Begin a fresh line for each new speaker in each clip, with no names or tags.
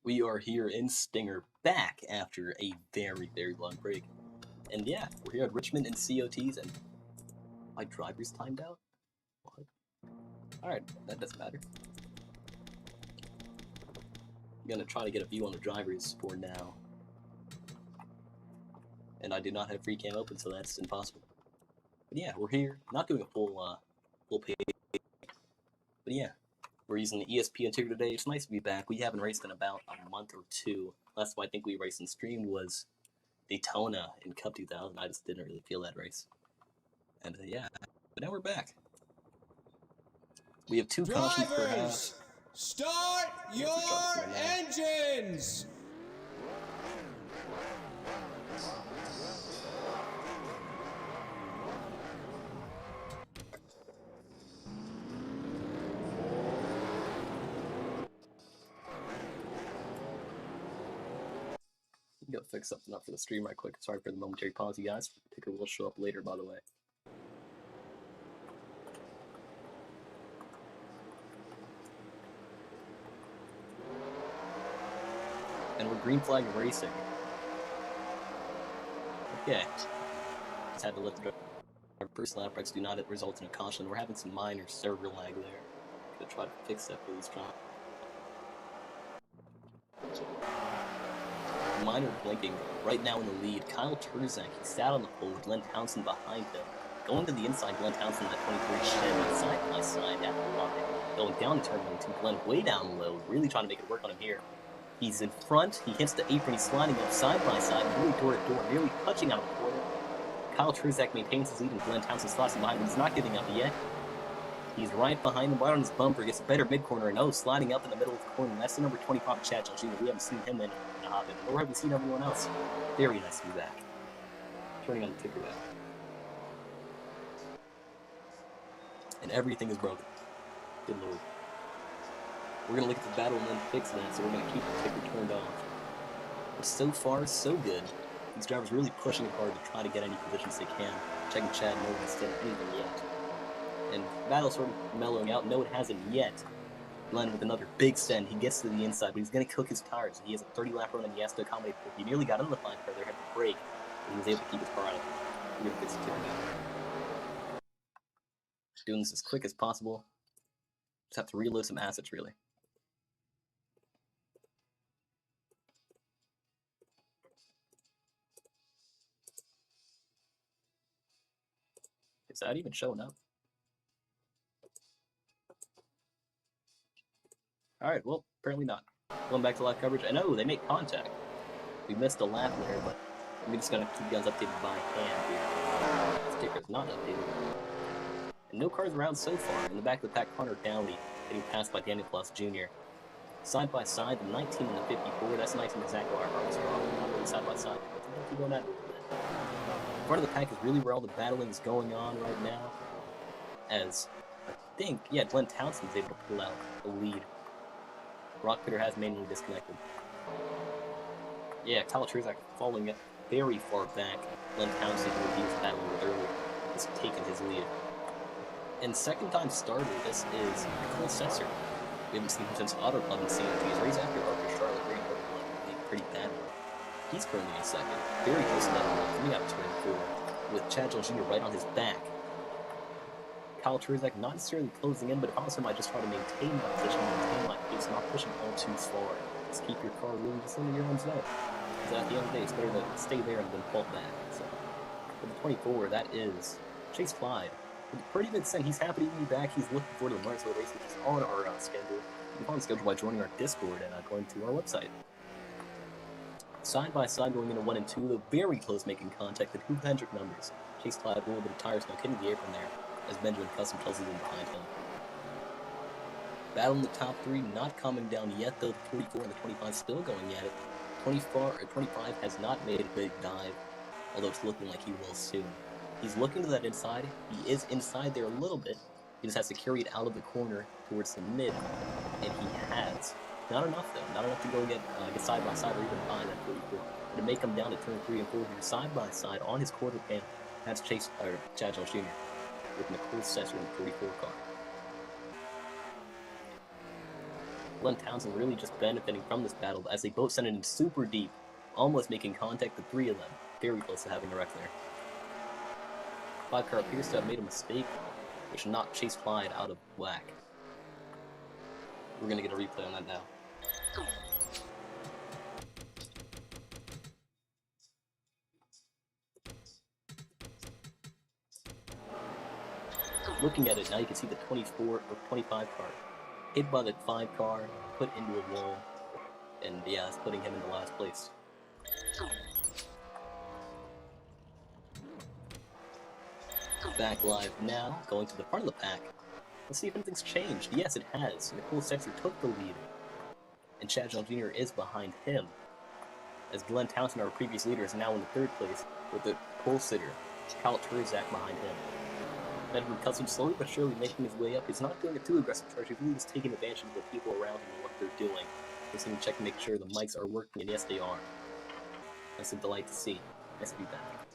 We are here in Stinger, back after a very, very long break. And yeah, we're here at Richmond in COTs, and my driver's timed out? What? Alright, that doesn't matter. I'm gonna try to get a view on the drivers for now. And I do not have free cam open, so that's impossible. But yeah, we're here, not doing a full page. But yeah, we're using the ESP Integra today. It's nice to be back. We haven't raced in about a month or two. Last one I think we raced and streamed was Daytona in Cup 2000. I just didn't really feel that race. And yeah, but now we're back. We have two cautions per half.
Start your engines!
Go fix something up for the stream right quick. Sorry for the momentary pause, you guys. Ticker will show up later, by the way. And we're green flag racing. Okay. Just had to let our first lap rights do not result in a caution. We're having some minor server lag there. Gonna try to fix that for these drivers. Minor blinking right now in the lead. Kyle Turzak, he sat on the pole with Glenn Townsend behind him. Going to the inside, Glenn Townsend at 23 Chevy, side by side at the line. Going down to turn 1 2, Glenn way down low, really trying to make it work on him here. He's in front, he hits the apron, he's sliding up side by side, really door to door, nearly touching out of the corner. Kyle Turzak maintains his lead and Glenn Townsend slots him behind, but he's not giving up yet. He's right behind him, right on his bumper, gets a better mid-corner, and sliding up in the middle of the corner. That's the number 25 Chad Jr. We haven't seen him in a hop in, nor have we seen everyone else. Very nice to be back. Turning on the ticker now. And everything is broken. Good lord. We're gonna look at the battle and then fix that, so we're gonna keep the ticker turned off. But so far, so good. These drivers really pushing it hard to try to get any positions they can. Checking Chad, no one's done anything yet. And battle sort of mellowing out. No, it hasn't yet. Glenn with another big send. He gets to the inside, but he's going to cook his tires. He has a 30-lap run, and he has to accommodate. He nearly got into the line car there, had to brake, but he was able to keep his car out of it. We're going to fix the ticker now. Doing this as quick as possible. Just have to reload some assets, really. Is that even showing up? Alright, well, apparently not. Going back to live coverage, and oh, they make contact. We missed a lap there, but I'm just gonna keep you guys updated by hand here. This ticker is not updated. And no cars around so far. In the back of the pack, Connor Downey getting passed by Daniel Plus Jr. Side by side, the 19 and the 54. That's nice and exactly our Armstrong. Not really side by side, but we'll keep going at it a little bit. Front of the pack is really where all the battling is going on right now. As I think, yeah, Glenn Townsend's able to pull out the lead. Rock Pitter has manually disconnected. Yeah, Kyle Turzak falling it very far back. Glenn Townsend, who he was battling with earlier, has taken his lead. And second time starter, this is Nicole Setzer. We haven't seen him since Auto Club in COTs. Race after Arthur Charlotte Green playing pretty bad. He's currently in second. Very close to that one, coming out to turn 4, with Chad Jr. right on his back. Kyle Turzak not necessarily closing in, but also might just try to maintain my position, maintain my pace, not pushing all too far. Just keep your car really just in your own zone. Because at the end of the day, it's better to stay there and then pull back. So, for the 24, that is Chase Clyde. With a pretty good send. He's happy to be back. He's looking forward to the Martinsville race, which is on our schedule. You can find the schedule by joining our Discord and going to our website. Side by side going into 1 and 2, though very close making contact. The 200 numbers. Chase Clyde with a little bit of tire smoke hitting the apron there, as Benjamin Custom Chelsea's in behind him. Battle in the top 3, not coming down yet, though the 44 and the 25 still going at it. 25 has not made a big dive, although it's looking like he will soon. He's looking to that inside. He is inside there a little bit. He just has to carry it out of the corner towards the mid, and he has. Not enough, though. Not enough to go get side by side or even behind that 44. But to make him down to turn 3 and 4 here, side by side on his quarter panel, that's Chad Jr. with Nicole Setzer in the 44 car. Glenn Townsend really just benefiting from this battle as they both send it in super deep, almost making contact, the three of them. Very close to having a wreck there. 5-car appears to have made a mistake, which knocked Chase Clyde out of whack. We're gonna get a replay on that now. Looking at it now, you can see the 24 or 25 car hit by the 5 car, put into a wall, and yeah, it's putting him in the last place. Back live now, going to the front of the pack. Let's see if anything's changed. Yes, it has. Nicole Sexer took the lead, and Chad John Jr. is behind him, as Glenn Townsend, our previous leader, is now in the 3rd place with the pole sitter, Kyle Turzak, behind him. Edward Custom slowly but surely making his way up. He's not doing a too aggressive charge. He's really just taking advantage of the people around him and what they're doing. Just going to check to make sure the mics are working, and yes, they are. That's a delight to see. Nice to be back.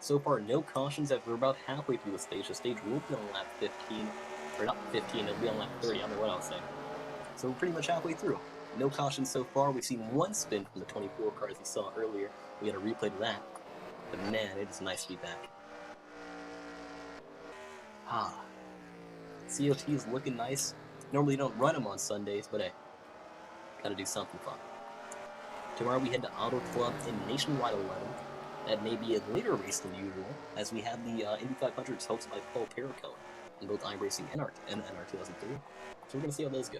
So far, no cautions as we're about halfway through the stage. The stage will be on lap 15, or not 15, it'll be on lap 30, I don't know what I was saying. So we're pretty much halfway through. No cautions so far. We've seen one spin from the 24 car as we saw earlier. We got a replay to that. But man, it is nice to be back. COT is looking nice. Normally don't run them on Sundays, but hey, gotta do something fun. Tomorrow we head to Auto Club in Nationwide 11. That may be a later race than usual, as we have the Indy 500s hosted by Paul Perricone in both iRacing and NR2003. So we're gonna see how those go.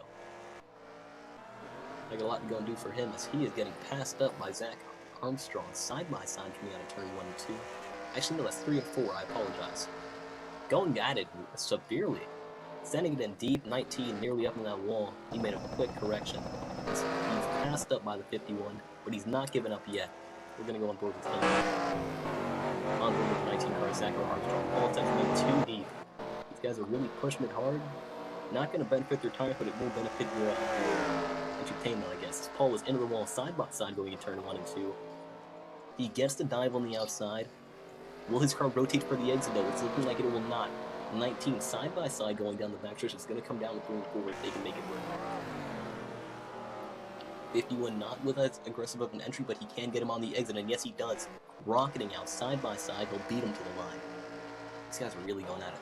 I got a lot to go and do for him, as he is getting passed up by Zach Armstrong side by side coming out of turn 1 and 2. Actually, no, that's 3 and 4. I apologize. Going at it severely, sending it in deep, 19, nearly up in that wall. He made a quick correction. He's passed up by the 51, but he's not given up yet. We're going to go on board with him. On board with the 19 car, Zach Armstrong. All attempts to be too deep. These guys are really pushing it hard. Not going to benefit their time, but it will benefit your entertainment, I guess. Paul was into the wall side by side going into turn 1 and 2. He gets the dive on the outside. Will his car rotate for the exit though? It's looking like it will not. 19 side by side going down the backstretch. It's going to come down with 3 and 4 if they can make it work. 51 not with as aggressive of an entry, but he can get him on the exit, and yes he does. Rocketing out side by side, he'll beat him to the line. These guys are really going at it.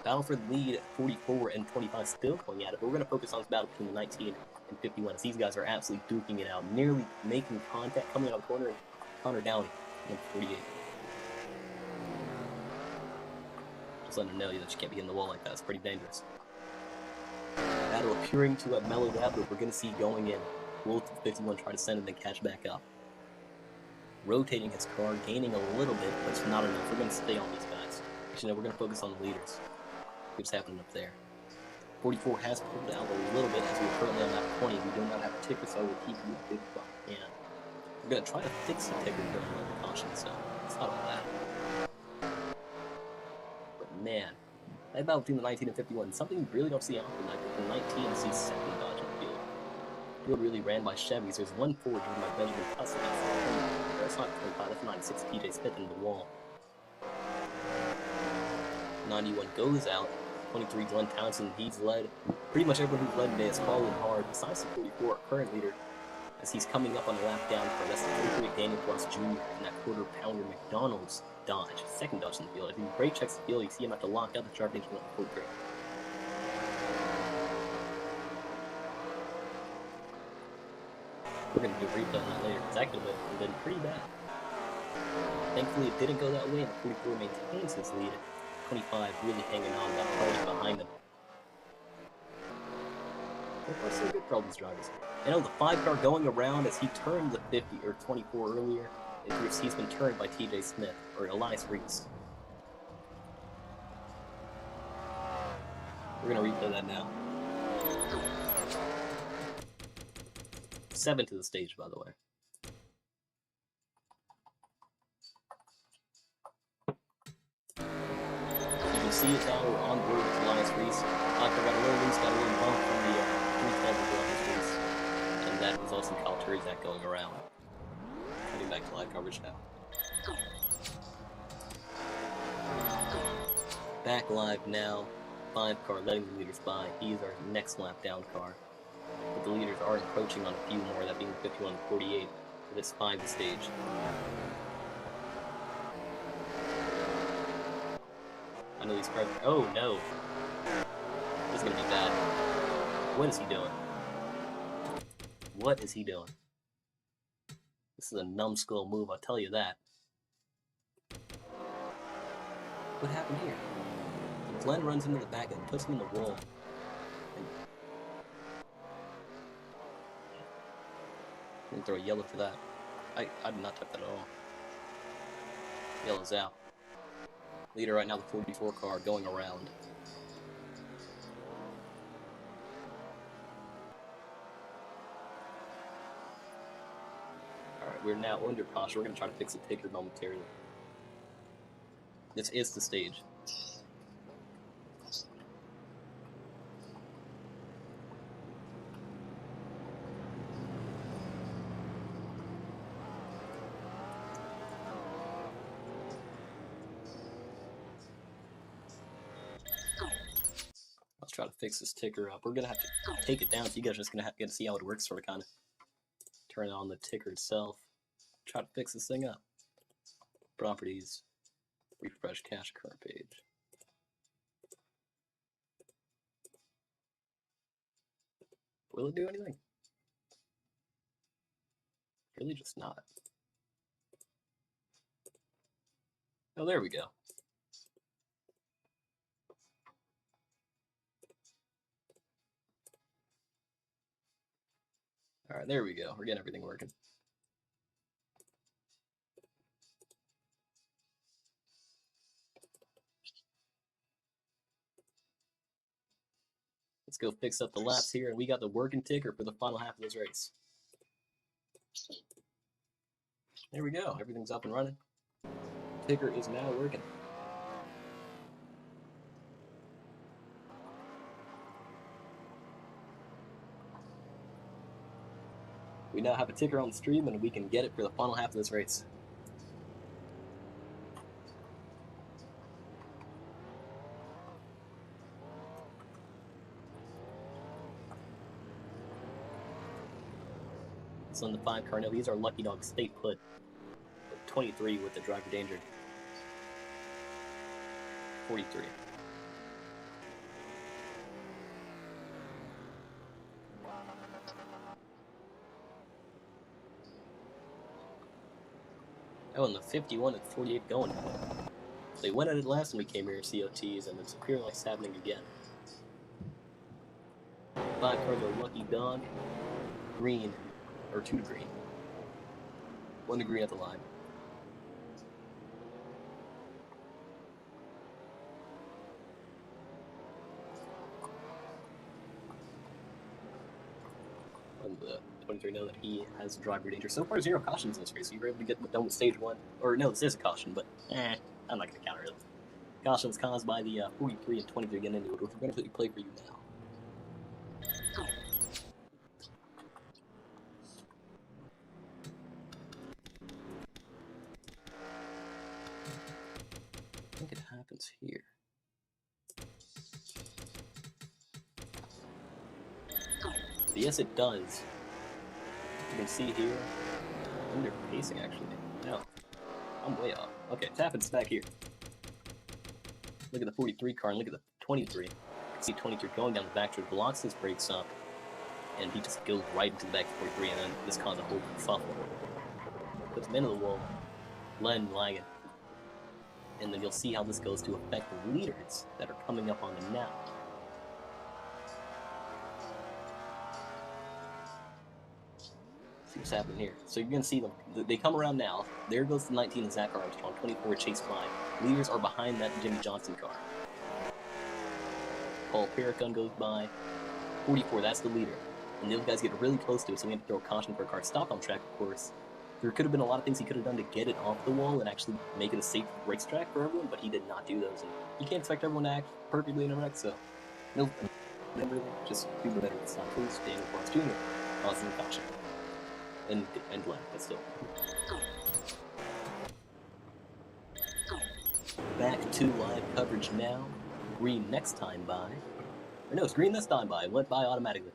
Battle for the lead, 44 and 25 still going at it, but we're going to focus on this battle between the 19 and 51, as these guys are absolutely duking it out, nearly making contact, coming out of the corner. Connor Downey, number 48. Just letting him know that you can't be in the wall like that, it's pretty dangerous. Battle appearing to have mellowed out, but we're going to see going in. Will 51 try to send it and catch back up. Rotating his car, gaining a little bit, but it's not enough. We're going to stay on these guys. Actually, no, we're going to focus on the leaders. What's happening up there? 44 has pulled out a little bit as we're currently on lap 20. We do not have a ticker, so I will keep you a big buck. Yeah. We're going to try to fix the ticker during the caution, so it's not all that. But man, that battle between the 19 and 51, something you really don't see often. Like the 19 sees second dodge in the field. The field really ran by Chevys. There's 1 forward driven by Benjamin Custom. That's not 25, that's 96 PJ Smith into the wall. 91 goes out. 23 Glenn Townsend, he's led. Pretty much everyone who's led today is falling hard, besides the 44, our current leader, as he's coming up on the lap down for that's the 33 Daniel Plus Jr. and that quarter pounder McDonald's dodge. Second dodge in the field. If he brake checks the field, you see him have to lock out the sharp engine on the full brake. We're going to do a replay on that later, because that could have been pretty bad. Thankfully, it didn't go that way, and the 44 maintains his lead. 25 really hanging on, that car behind him. So far, so good for all these drivers. I know the 5 car going around as he turned the 50 or 24 earlier. He's been turned by TJ Smith or Elias Reese. We're gonna replay that now. 7 to the stage, by the way. You can see it now. We're on board with Elias Reese. Got a little loose, got a little bump from the 312 with Elias Reese, and that results in Kyle Turzak going around. Getting back to live coverage now. Back live now. 5 car letting the leaders by. He's our next lap down car. But the leaders are encroaching on a few more, that being 51 and 48 for this 5 stage. I know these cars. Oh no! This is gonna be bad. What is he doing? What is he doing? This is a numbskull move, I'll tell you that. What happened here? Glenn runs into the back and puts him in the wall. I'm gonna throw a yellow for that. I did not touch that at all. Yellow's out. Leader right now, the 44 car going around. Alright, we're now under caution. We're gonna try to fix the ticker momentarily. This is the stage. Let's try to fix this ticker up. We're gonna have to take it down, so you guys are just gonna have to get to see how it works, sort of kind of turn on the ticker itself. Try to fix this thing up. Properties, refresh cache current page. Will it do anything? Really just not. Oh, there we go. Alright, there we go. We're getting everything working. Let's go fix up the laps here, and we got the working ticker for the final half of this race. There we go. Everything's up and running. Ticker is now working. We now have a ticker on the stream, and we can get it for the final half of this race. So on the 5 car, no, these are Lucky Dog Stay Put. 23 with the driver danger. 43. Oh, and the 51 and 48 going. They went at it last when we came here at COTs, and it's appearing like it's happening again. 5 cars are Lucky Dog, green, or 2 to green. 1 to green at the line. And the 23 know that he has driver danger. So far, 0 cautions in this race. So you were able to get done with stage 1. Or no, this is a caution, but I'm not going to counter it. Cautions caused by the 43 and 23 getting into it, which we're going to play for you now. I think it happens here. But yes, it does. You can see here, under pacing actually. No, I'm way off. Okay, it happens back here. Look at the 43 car and look at the 23. You can see 23 going down the back stretch, blocks his brakes up, and he just goes right into the back of 43, and then this causes a whole kerfuffle. Puts him into the wall, Len lagging. And then you'll see how this goes to affect the leaders that are coming up on him now. See what's happening here. So you're going to see them. They come around now. There goes the 19 Zach Armstrong. 24 Chase 5. Leaders are behind that Jimmy Johnson car. Paul Perricone goes by. 44, that's the leader. And the other guys get really close to it, so we have to throw a caution for a car stopped on track, of course. There could have been a lot of things he could have done to get it off the wall and actually make it a safe racetrack for everyone, but he did not do those. And you can't expect everyone to act perfectly in a wreck, so no, never just do better this time. Please, Daniel Fox Jr. Causing the caution. And Glenn, but still. Back to live coverage now. green next time by. Or no, it's green this time by. It went by automatically.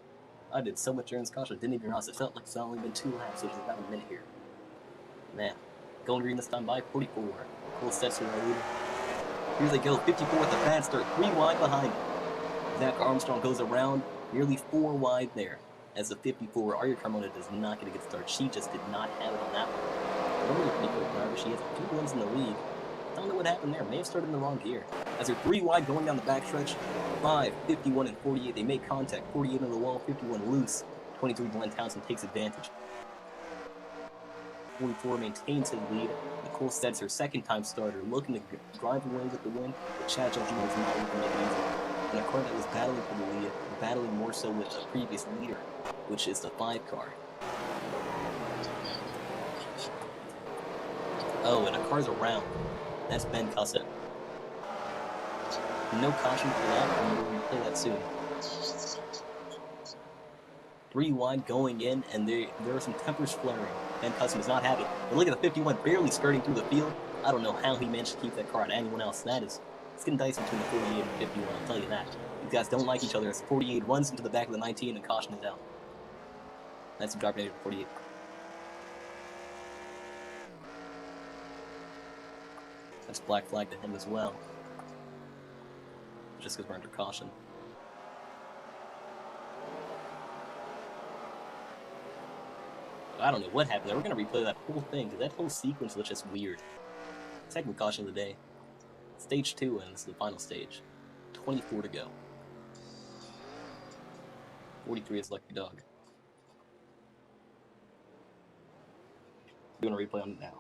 I did so much during this caution, I didn't even realize. It felt like it's only been 2 laps, which is about a minute here. Man, going green this time by 44. Cool steps in our leader. Here they go, 54 with the fast start, 3 wide behind him. Zach Armstrong goes around, nearly 4 wide there. As the 54, Arya Carmona does not get a good start. She just did not have it on that one. Normally a pretty good driver. She has 2 wins in the league. Don't know what happened there. May have started in the wrong gear. As they're 3 wide going down the backstretch, 5, 51, and 48. They make contact. 48 on the wall, 51 loose. 23 Glenn Townsend takes advantage. 44 maintains his lead. Nicole Stead's her second-time starter, looking to drive away with the win, but Chad Jr. is not looking to make it easy. And a car that was battling for the lead, battling more so with the previous leader, which is the 5 car. Oh, and a car's around. That's Ben Cussin. No caution for that, and we'll replay that soon. 3 wide going in, and there are some tempers flaring. Ben Cussin is not happy. But look at the 51 barely skirting through the field. I don't know how he managed to keep that car on anyone else. It's getting dicey between the 48 and 51, I'll tell you that. These guys don't like each other as 48 runs into the back of the 19 and caution is out. That's the driver 48. That's black flag to him as well. Just because we're under caution. I don't know what happened there. We're going to replay that whole thing, because that whole sequence was just weird. Second caution of the day. Stage 2, and this is the final stage. 24 to go. 43 is Lucky Dog. Doing a replay on it now.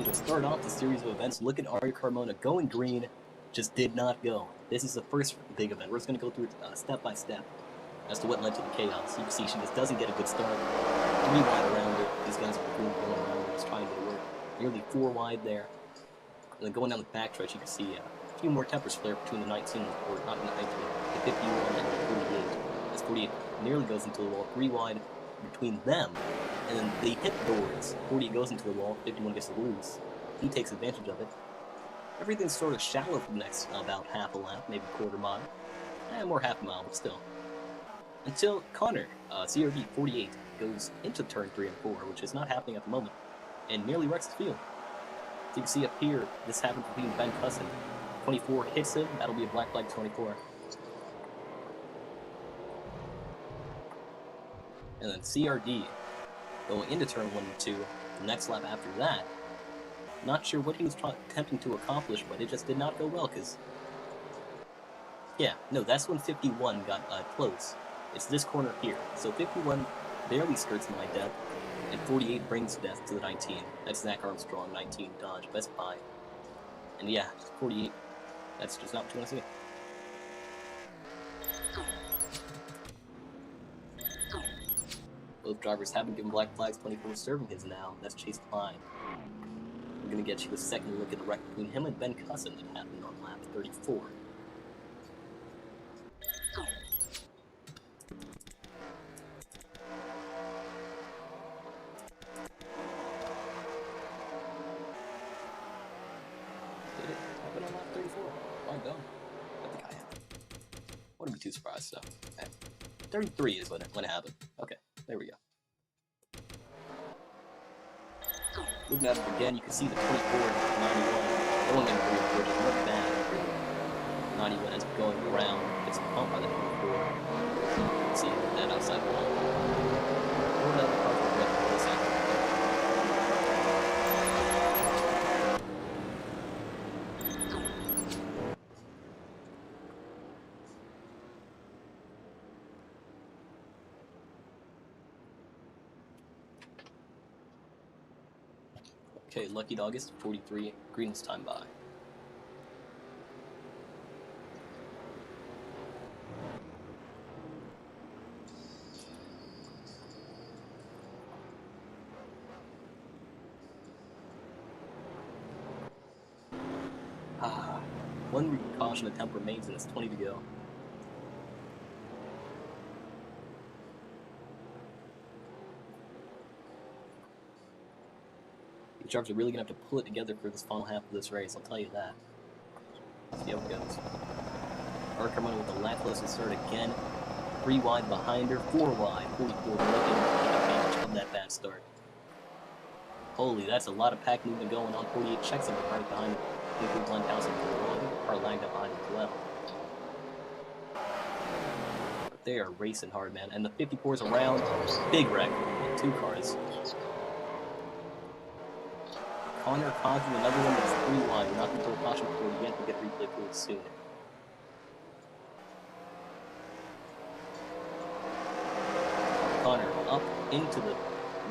To start off the series of events, look at Arya Carmona going green, just did not go. This is the first big event. We're just going to go through it step by step as to what led to the chaos. You can see she just doesn't get a good start. 3 wide around her. These guys are going around her, just trying to work. Nearly 4 wide there. And then going down the backstretch, you can see a few more tempers flare between the 19, or not the 19, the 51 and the 48. As 48 nearly goes into the wall, 3 wide between them. And then they hit doors. 48 goes into the wall, 51 gets loose. He takes advantage of it. Everything's sort of shallow for the next about half a lap, maybe quarter mile. More half a mile, but still. Until Connor, CRD 48, goes into turn 3 and 4, which is not happening at the moment, and nearly wrecks the field. So you can see up here, this happened between Ben Cussin. 24 hits him, that'll be a black flag 24. And then CRD going into turn 1 and 2, the next lap after that. Not sure what he was attempting to accomplish, but it just did not go well, because... Yeah, no, that's when 51 got close. It's this corner here. So 51 barely skirts my death, and 48 brings death to the 19. That's Zach Armstrong, 19, Dodge, Best Buy. And yeah, 48, that's just not what you want to see. Both drivers haven't given black flags. 24 serving his now. That's Chase Klein. We're going to get you a second look at the wreck between him and Ben Cussin that happened on lap 34. Did it happen on lap 34? Oh, no. I think I have. Wouldn't be too surprised, so. Okay. 33 is when it happened. Okay, there we go. Looking at it again, you can see the 24 and 91 going in pretty good, just not bad. 91 ends up going around, gets bumped by the 24. You can see that outside wall. Okay, Lucky Dog is 43, Green's time by. One caution attempt remains and it's 20 to go. The Sharks are really going to have to pull it together for this final half of this race, I'll tell you that. Let's see how it goes. Carmona with the lackluster start again. 3 wide behind her, 4 wide, 44 looking to take advantage of that bad start. Holy, that's a lot of pack movement going on. 48 checks in right behind it. Include Glenn Townsend for the run. Are lagged up behind as well. But they are racing hard, man. And the 54's around. Big wreck with 2 cars. Connor causing another one that's 3 wide. We're not going to throw a caution for it yet. We'll get replay for it soon. Connor up into the...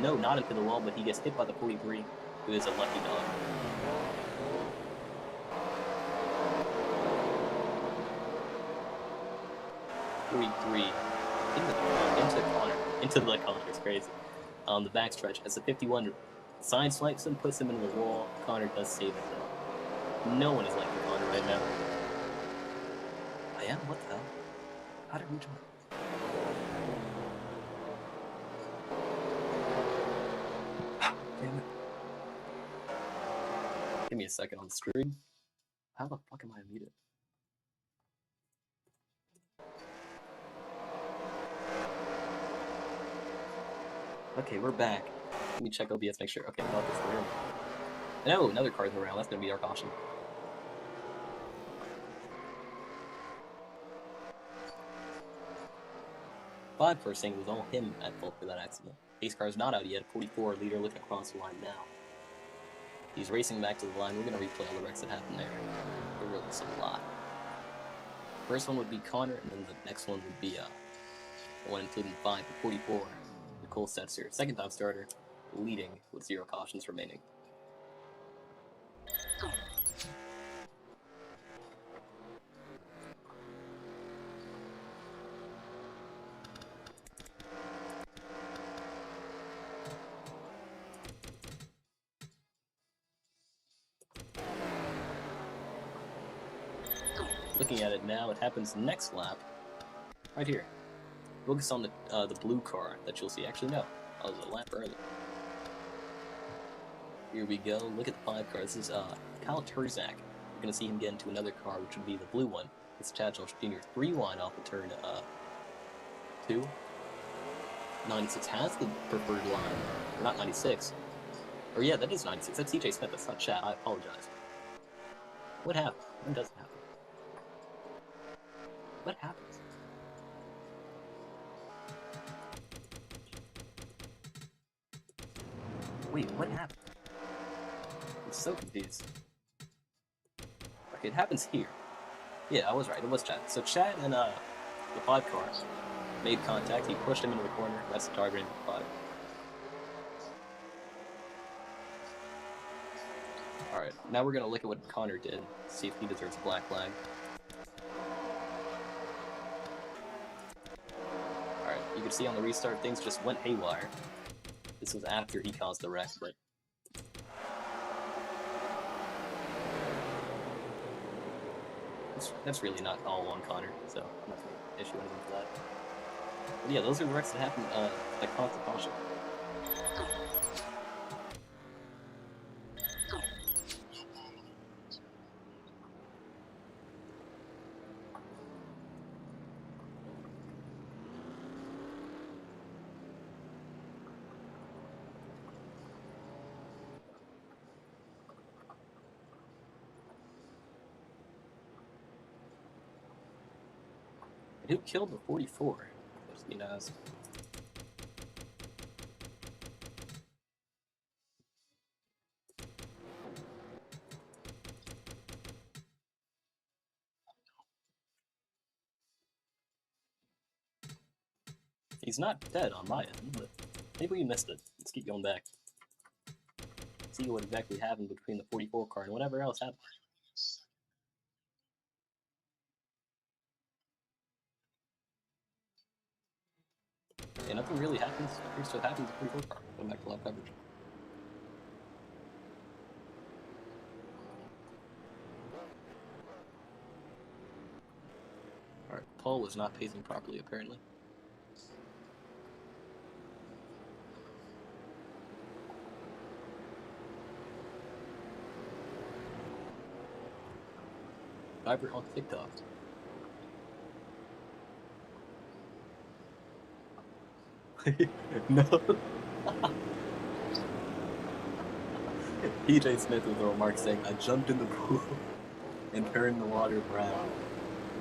No, not into the wall, but he gets hit by the 43, who is a lucky dog. Into the Connor, it's crazy. The backstretch as the 51 side swipes him, puts him into the wall. Connor does save it though. No one is liking Connor right now. I am? What the hell? How did we jump? Damn it. Give me a second on the screen. How the fuck am I muted? Okay, we're back. Let me check OBS, make sure. Okay, I thought this was no, another card's around. That's gonna be our caution. Five first saying it was all him at fault for that accident. Ace car's not out yet. 44 leader looking across the line now. He's racing back to the line. We're gonna replay all the wrecks that happened there. There really is a lot. First one would be Connor, and then the next one would be the one including 5 for 44. Nicole Setzer, second time starter, leading with 0 cautions remaining. Looking at it now, it happens next lap, right here. Focus on the blue car that you'll see. Actually, no, I was a lap early. Here we go. Look at the 5 car. This is Kyle Turzak. We're gonna see him get into another car, which would be the blue one. It's Chad Josh Jr. 3 wide off the turn 2. 96 has the preferred line, or not 96. Or yeah, that is 96. That's CJ Smith. That's not Chad. I apologize. What happened? When does it happen? What happens? Wait, what happened? I'm so confused. Okay, it happens here. Yeah, I was right. It was Chad. So Chad and the 5 car made contact. He pushed him into the corner. That's the target in the 5. Alright, now we're gonna look at what Connor did. See if he deserves a black flag. Alright, you can see on the restart things just went haywire. This was after he caused the wreck, but that's really not all on Connor, so I'm not going to issue anything for that. But yeah, those are the wrecks that happened that caused the caution. Who killed the 44? Just need to ask. He's not dead on my end, but maybe we missed it. Let's keep going back. See what exactly happened between the 44 car and whatever else happened. Yeah, nothing really happens. Appears to have happened to the 44 car. Going back to live coverage. Alright, Paul was not pacing properly, apparently. driver on TikTok. No. PJ Smith with a remark saying, "I jumped in the pool and turned the water brown."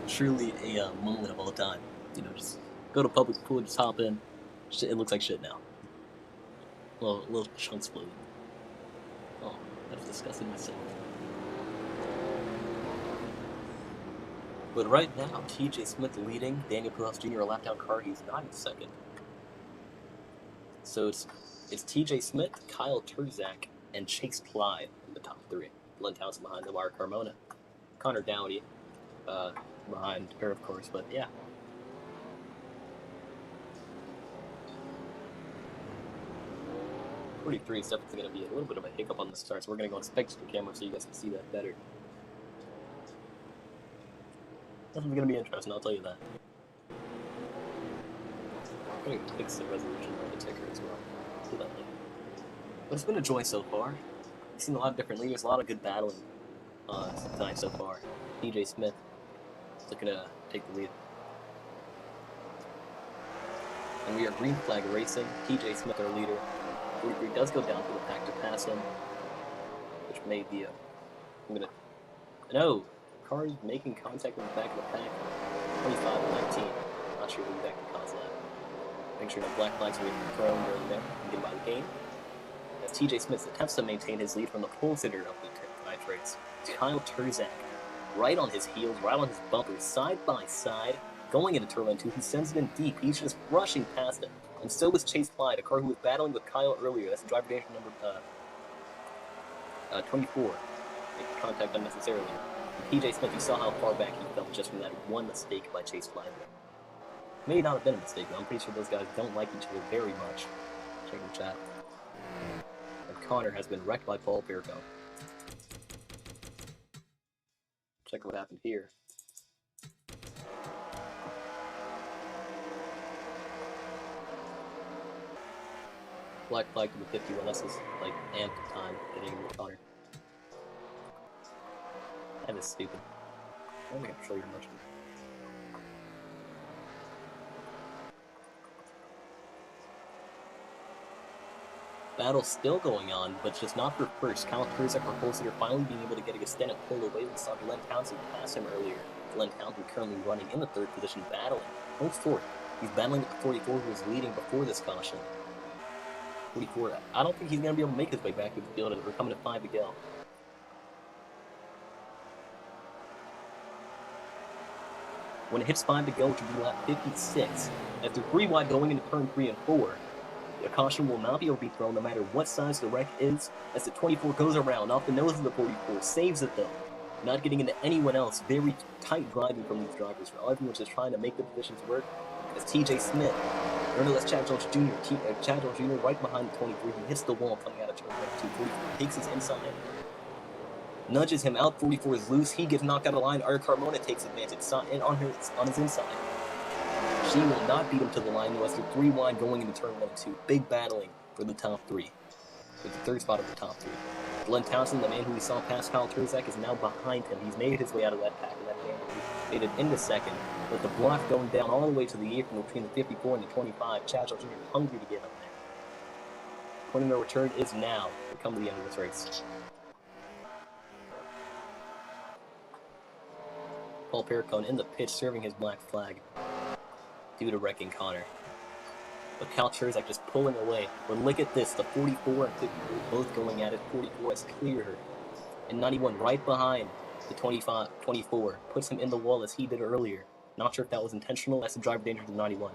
Truly a moment of all time. You know, just go to public pool, just hop in. Shit, it looks like shit now. Little chunks floating. Oh, that's disgusting myself. But right now, TJ Smith leading, Daniel Pujols Jr. a lap down car. He's not in second. So it's TJ Smith, Kyle Turzak, and Chase Clyde in the top three. Glenn Townsend behind Omar Carmona. Connor Dowdy behind her, of course, but yeah. '43 is definitely going to be a little bit of a hiccup on the start, so we're going to go on spectator camera so you guys can see that better. This is going to be interesting, I'll tell you that. I'm going to fix the resolution of the ticker as well. Do that later. But it's been a joy so far. We've seen a lot of different leaders, a lot of good battling tonight so far. TJ Smith looking to take the lead. And we are green flag racing. TJ Smith, our leader. 43 does go down to the pack to pass him, which may be a... No! Cars making contact with the back of the pack. 25-19. Not sure what exactly caused that. Make sure no black flags are being thrown during there and get by the game. As TJ Smith attempts to maintain his lead from the pole sitter of the tonight race. Kyle Turzak, right on his heels, right on his bumpers, side by side, going into turn 2. He sends it in deep. He's just rushing past him. And so was Chase Clyde, a car who was battling with Kyle earlier. That's driver danger number 24. Making contact unnecessarily. And TJ Smith, you saw how far back he fell just from that one mistake by Chase Clyde. May not have been a mistake, but I'm pretty sure those guys don't like each other very much. Check the chat. And Connor has been wrecked by Paul Pirco. Check what happened here. Black flag to the 51. This is like amp time getting with Connor. That is stupid. I don't think I can show you much. Battle still going on, but just not for first. Kyle Turzak, our pole sitter, finally being able to get a extended pull away. We saw Glenn Townsend pass him earlier. Glenn Townsend currently running in the third position, battling. No fourth. He's battling with the 44 who was leading before this caution. 44. I don't think he's going to be able to make his way back to the field as we're coming to 5 to go. When it hits 5 to go, which will be lap 56, after 3 wide going into turn 3 and 4, the caution will not be able to be thrown no matter what size the wreck is, as the 24 goes around off the nose of the 44, saves it though, not getting into anyone else. Very tight driving from these drivers. Everyone's just trying to make the positions work. As TJ Smith, or no, that's Chad Jones Jr. Chad Jones Jr. right behind the 23. He hits the wall coming out of turn 2. 44 takes his inside, nudges him out. 44 is loose. He gets knocked out of line. Our Carmona takes advantage on his inside. She will not beat him to the line unless they're 3 wide going into turn 1 and 2. Big battling for the top 3. With the third spot of the top 3. Glenn Townsend, the man who we saw pass Kyle Turzak, is now behind him. He's made his way out of that pack, and that man made it into second. With the block going down all the way to the apron between the 54 and the 25, Chad Jones Jr. hungry to get up there. Point of no return is now. We come to the end of this race. Paul Pirco in the pitch, serving his black flag due to wrecking Connor. But Kyle Turzak just pulling away. But look at this, the 44 and 54 both going at it. 44 has cleared her. And 91 right behind the 24 puts him in the wall as he did earlier. Not sure if that was intentional. That's the driver danger to 91.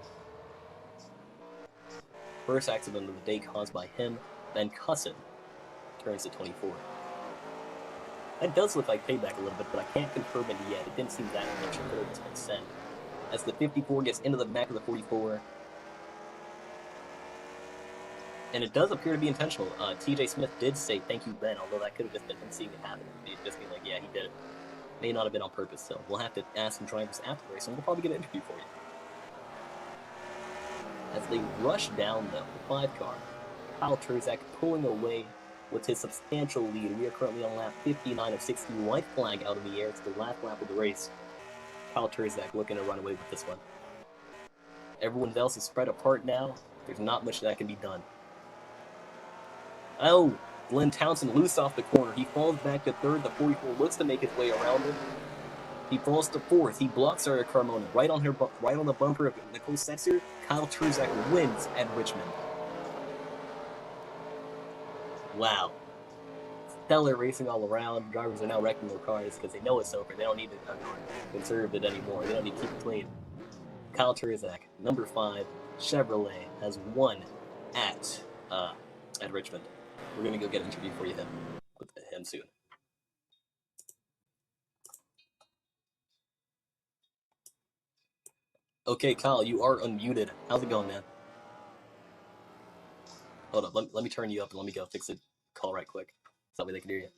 First accident of the day caused by him. Then Cussin turns to 24. That does look like payback a little bit, but I can't confirm it yet. It didn't seem that much. It could have just been sent. As the 54 gets into the back of the 44. And it does appear to be intentional. TJ Smith did say, "Thank you, Ben," although that could have just been him seeing it happen. He'd just be like, yeah, he did it. May not have been on purpose, so we'll have to ask some drivers after the race, and we'll probably get an interview for you. As they rush down, though, the 5 car, Kyle Turzak pulling away with his substantial lead. We are currently on lap 59 of 60. White flag out in the air. It's the last lap of the race. Kyle Turzak looking to run away with this one. Everyone else is spread apart now. There's not much that can be done. Oh, Glenn Townsend loose off the corner. He falls back to third. The 44 looks to make his way around him. He falls to fourth. He blocks Sarah Carmona right on the bumper of Nicole Setzer. Kyle Turzak wins at Richmond. Wow. Stellar racing all around. Drivers are now wrecking their cars because they know it's over. They don't need to conserve it anymore. They don't need to keep it clean. Kyle Turzak, number 5, Chevrolet, has won at Richmond. We're gonna go get an interview for you with him soon. Okay, Kyle, you are unmuted. How's it going, man? Hold up, let me turn you up and let me go fix the call right quick. So that way they can hear you.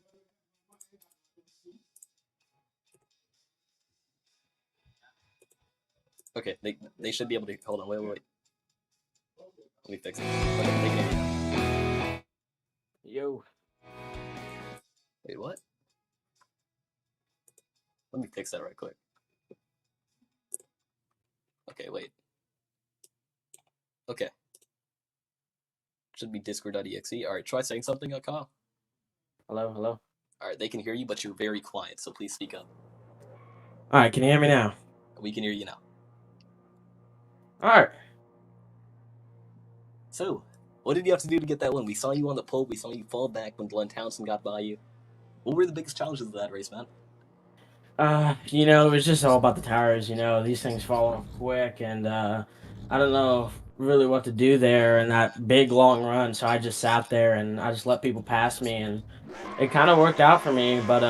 Okay, they should be able to. Hold on, wait. Let me fix it. Okay, they can hear you.
Yo.
Wait, what? Let me fix that right quick. Okay, wait. Okay. Should be discord.exe. Alright, try saying something, Kyle.
Hello.
Alright, they can hear you, but you're very quiet, so please speak up.
Alright, can you hear me now?
We can hear you now.
Alright.
So, what did you have to do to get that win? We saw you on the pole. We saw you fall back when Glenn Townsend got by you. What were the biggest challenges of that race, man?
It was just all about the tires. These things fall off quick, and I don't know really what to do there in that big long run. So I just sat there and I just let people pass me, and it kind of worked out for me. But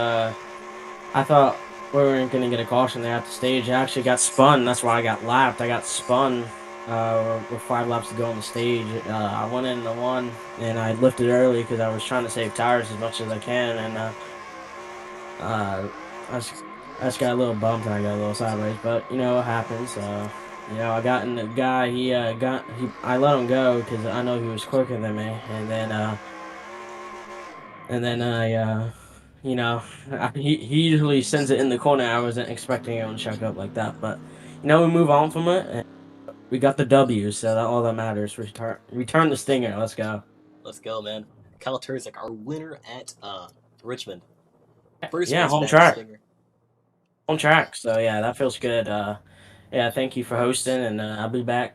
I thought we weren't gonna get a caution there at the stage. I actually got spun. That's why I got lapped. I got spun with 5 laps to go on the stage. I went into one, and I lifted early because I was trying to save tires as much as I can, and I just got a little bumped and I got a little sideways, but what happens. I got in the guy. I let him go because I know he was quicker than me, and then he usually sends it in the corner. I wasn't expecting him to chuck up like that, but we move on from it, and we got the W, so all that matters. Return the stinger. Let's go.
Let's go, man. Kyle Turzak, our winner at Richmond. First
Yeah,
race
home
back
track.
stinger.
Home track. So yeah, that feels good. Yeah, thank you for hosting, and I'll be back.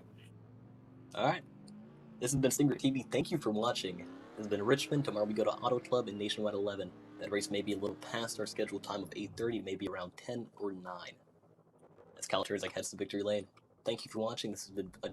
All right. This has been Stinger TV. Thank you for watching. This has been Richmond. Tomorrow we go to Auto Club in Nationwide 11. That race may be a little past our scheduled time of 8:30, maybe around 10 or 9. As Kyle Turzak heads to victory lane. Thank you for watching. This has been a